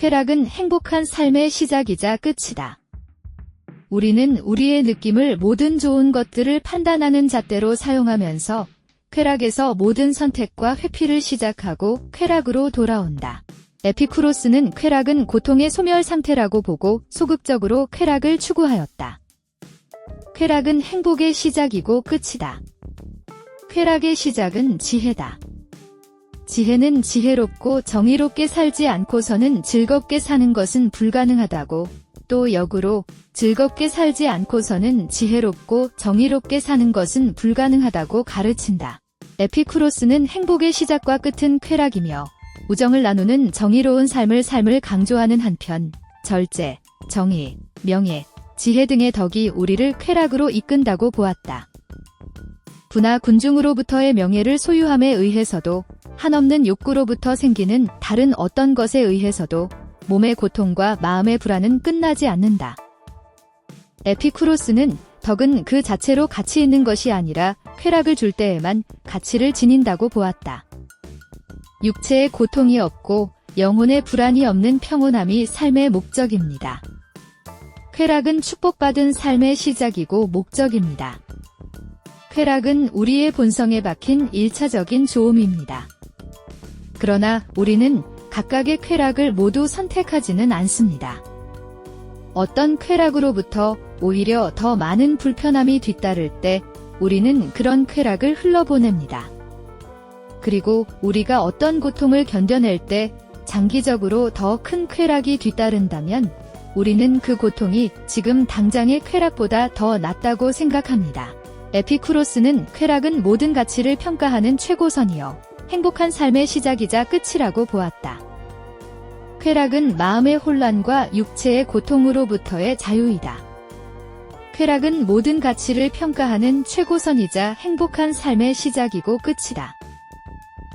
쾌락은 행복한 삶의 시작이자 끝이다. 우리는 우리의 느낌을 모든 좋은 것들을 판단하는 잣대로 사용하면서 쾌락에서 모든 선택과 회피를 시작하고 쾌락으로 돌아온다. 에피쿠로스는 쾌락은 고통의 소멸 상태라고 보고 소극적으로 쾌락을 추구하였다. 쾌락은 행복의 시작이고 끝이다. 쾌락의 시작은 지혜다. 지혜는 지혜롭고 정의롭게 살지 않고서는 즐겁게 사는 것은 불가능하다고, 또 역으로 즐겁게 살지 않고서는 지혜롭고 정의롭게 사는 것은 불가능하다고 가르친다. 에피쿠로스는 행복의 시작과 끝은 쾌락이며 우정을 나누는 정의로운 삶을 강조하는 한편 절제, 정의, 명예, 지혜 등의 덕이 우리를 쾌락으로 이끈다고 보았다. 부나 군중으로부터의 명예를 소유함에 의해서도 한없는 욕구로부터 생기는 다른 어떤 것에 의해서도 몸의 고통과 마음의 불안은 끝나지 않는다. 에피쿠로스는 덕은 그 자체로 가치 있는 것이 아니라 쾌락을 줄 때에만 가치를 지닌다고 보았다. 육체의 고통이 없고 영혼의 불안이 없는 평온함이 삶의 목적입니다. 쾌락은 축복받은 삶의 시작이고 목적입니다. 쾌락은 우리의 본성에 박힌 1차적인 조음입니다. 그러나 우리는 각각의 쾌락을 모두 선택하지는 않습니다. 어떤 쾌락으로부터 오히려 더 많은 불편함이 뒤따를 때 우리는 그런 쾌락을 흘러보냅니다. 그리고 우리가 어떤 고통을 견뎌낼 때 장기적으로 더 큰 쾌락이 뒤따른다면 우리는 그 고통이 지금 당장의 쾌락보다 더 낫다고 생각합니다. 에피쿠로스는 쾌락은 모든 가치를 평가하는 최고선이요 행복한 삶의 시작이자 끝이라고 보았다. 쾌락은 마음의 혼란과 육체의 고통으로부터의 자유이다. 쾌락은 모든 가치를 평가하는 최고선이자 행복한 삶의 시작이고 끝이다.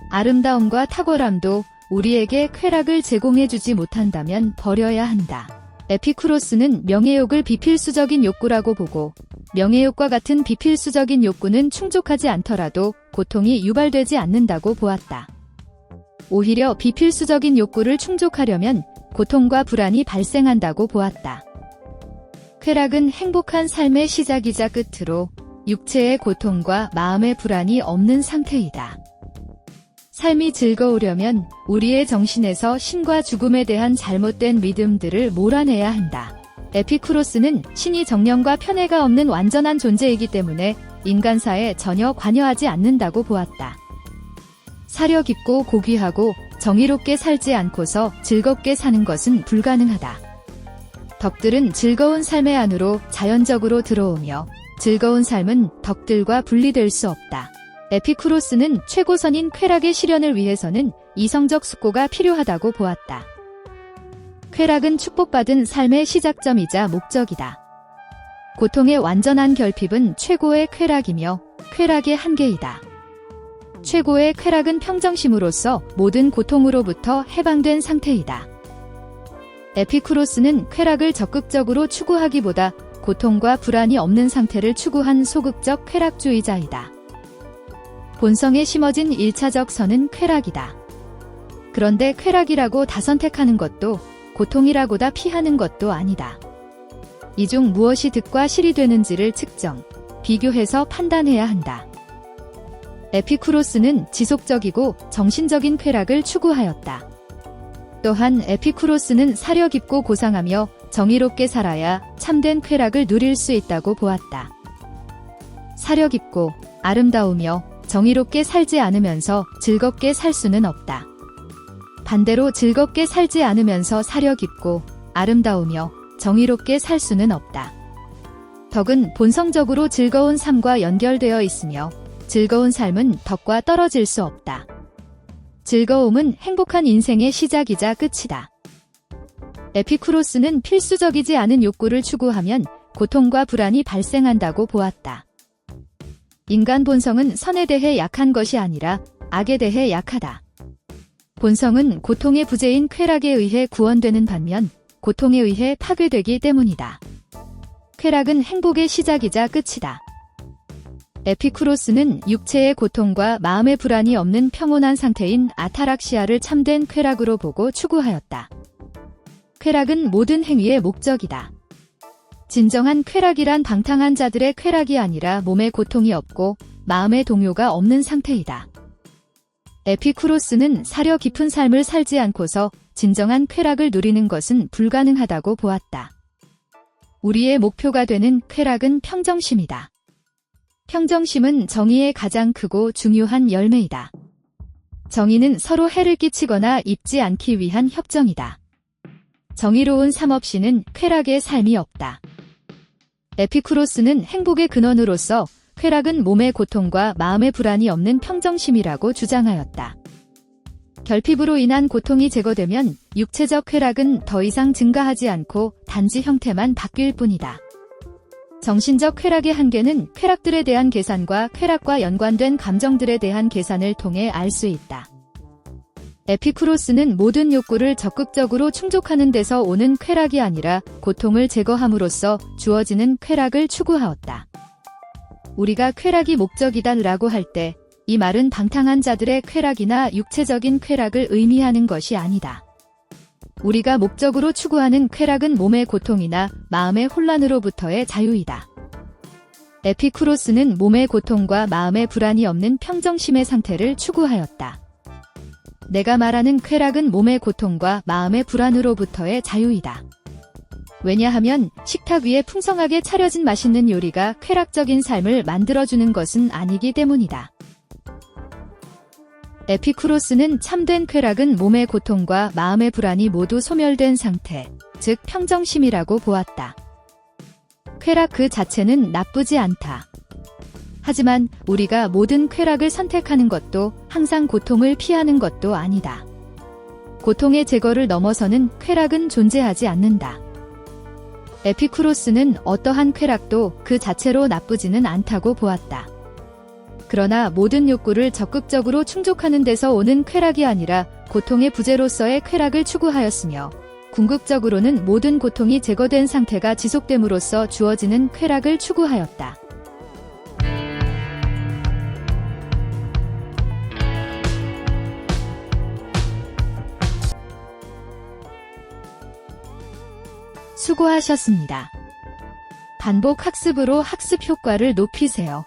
아름다움과 탁월함도 우리에게 쾌락을 제공해주지 못한다면 버려야 한다. 에피쿠로스는 명예욕을 비필수적인 욕구라고 보고 명예욕과 같은 비필수적인 욕구는 충족하지 않더라도 고통이 유발되지 않는다고 보았다. 오히려 비필수적인 욕구를 충족하려면 고통과 불안이 발생한다고 보았다. 쾌락은 행복한 삶의 시작이자 끝으로 육체의 고통과 마음의 불안이 없는 상태이다. 삶이 즐거우려면 우리의 정신에서 신과 죽음에 대한 잘못된 믿음들을 몰아내야 한다. 에피쿠로스는 신이 정령과 편애가 없는 완전한 존재이기 때문에 인간사에 전혀 관여하지 않는다고 보았다. 사려 깊고 고귀하고 정의롭게 살지 않고서 즐겁게 사는 것은 불가능하다. 덕들은 즐거운 삶의 안으로 자연적으로 들어오며 즐거운 삶은 덕들과 분리될 수 없다. 에피쿠로스는 최고선인 쾌락의 실현을 위해서는 이성적 숙고가 필요하다고 보았다. 쾌락은 축복받은 삶의 시작점이자 목적이다. 고통의 완전한 결핍은 최고의 쾌락이며 쾌락의 한계이다. 최고의 쾌락은 평정심으로써 모든 고통으로부터 해방된 상태이다. 에피쿠로스는 쾌락을 적극적으로 추구하기보다 고통과 불안이 없는 상태를 추구한 소극적 쾌락주의자이다. 본성에 심어진 1차적 선은 쾌락이다. 그런데 쾌락이라고 다 선택하는 것도 고통이라고 다 피하는 것도 아니다. 이 중 무엇이 득과 실이 되는지를 측정, 비교해서 판단해야 한다. 에피쿠로스는 지속적이고 정신적인 쾌락을 추구하였다. 또한 에피쿠로스는 사려 깊고 고상하며 정의롭게 살아야 참된 쾌락을 누릴 수 있다고 보았다. 사려 깊고 아름다우며 정의롭게 살지 않으면서 즐겁게 살 수는 없다. 반대로 즐겁게 살지 않으면서 사려 깊고 아름다우며 정의롭게 살 수는 없다. 덕은 본성적으로 즐거운 삶과 연결되어 있으며 즐거운 삶은 덕과 떨어질 수 없다. 즐거움은 행복한 인생의 시작이자 끝이다. 에피쿠로스는 필수적이지 않은 욕구를 추구하면 고통과 불안이 발생한다고 보았다. 인간 본성은 선에 대해 약한 것이 아니라 악에 대해 약하다. 본성은 고통의 부재인 쾌락에 의해 구원되는 반면 고통에 의해 파괴되기 때문이다. 쾌락은 행복의 시작이자 끝이다. 에피쿠로스는 육체의 고통과 마음의 불안이 없는 평온한 상태인 아타락시아를 참된 쾌락으로 보고 추구하였다. 쾌락은 모든 행위의 목적이다. 진정한 쾌락이란 방탕한 자들의 쾌락이 아니라 몸에 고통이 없고 마음의 동요가 없는 상태이다. 에피쿠로스는 사려 깊은 삶을 살지 않고서 진정한 쾌락을 누리는 것은 불가능하다고 보았다. 우리의 목표가 되는 쾌락은 평정심이다. 평정심은 정의의 가장 크고 중요한 열매이다. 정의는 서로 해를 끼치거나 입지 않기 위한 협정이다. 정의로운 삶 없이는 쾌락의 삶이 없다. 에피쿠로스는 행복의 근원으로서 쾌락은 몸의 고통과 마음의 불안이 없는 평정심이라고 주장하였다. 결핍으로 인한 고통이 제거되면 육체적 쾌락은 더 이상 증가하지 않고 단지 형태만 바뀔 뿐이다. 정신적 쾌락의 한계는 쾌락들에 대한 계산과 쾌락과 연관된 감정들에 대한 계산을 통해 알 수 있다. 에피쿠로스는 모든 욕구를 적극적으로 충족하는 데서 오는 쾌락이 아니라 고통을 제거함으로써 주어지는 쾌락을 추구하였다. 우리가 쾌락이 목적이다라고 할 때 이 말은 방탕한 자들의 쾌락이나 육체적인 쾌락을 의미하는 것이 아니다. 우리가 목적으로 추구하는 쾌락은 몸의 고통이나 마음의 혼란으로부터의 자유이다. 에피쿠로스는 몸의 고통과 마음의 불안이 없는 평정심의 상태를 추구하였다. 내가 말하는 쾌락은 몸의 고통과 마음의 불안으로부터의 자유이다. 왜냐하면 식탁 위에 풍성하게 차려진 맛있는 요리가 쾌락적인 삶을 만들어주는 것은 아니기 때문이다. 에피쿠로스는 참된 쾌락은 몸의 고통과 마음의 불안이 모두 소멸된 상태, 즉 평정심이라고 보았다. 쾌락 그 자체는 나쁘지 않다. 하지만 우리가 모든 쾌락을 선택하는 것도 항상 고통을 피하는 것도 아니다. 고통의 제거를 넘어서는 쾌락은 존재하지 않는다. 에피쿠로스는 어떠한 쾌락도 그 자체로 나쁘지는 않다고 보았다. 그러나 모든 욕구를 적극적으로 충족하는 데서 오는 쾌락이 아니라 고통의 부재로서의 쾌락을 추구하였으며 궁극적으로는 모든 고통이 제거된 상태가 지속됨으로써 주어지는 쾌락을 추구하였다. 수고하셨습니다. 반복 학습으로 학습 효과를 높이세요.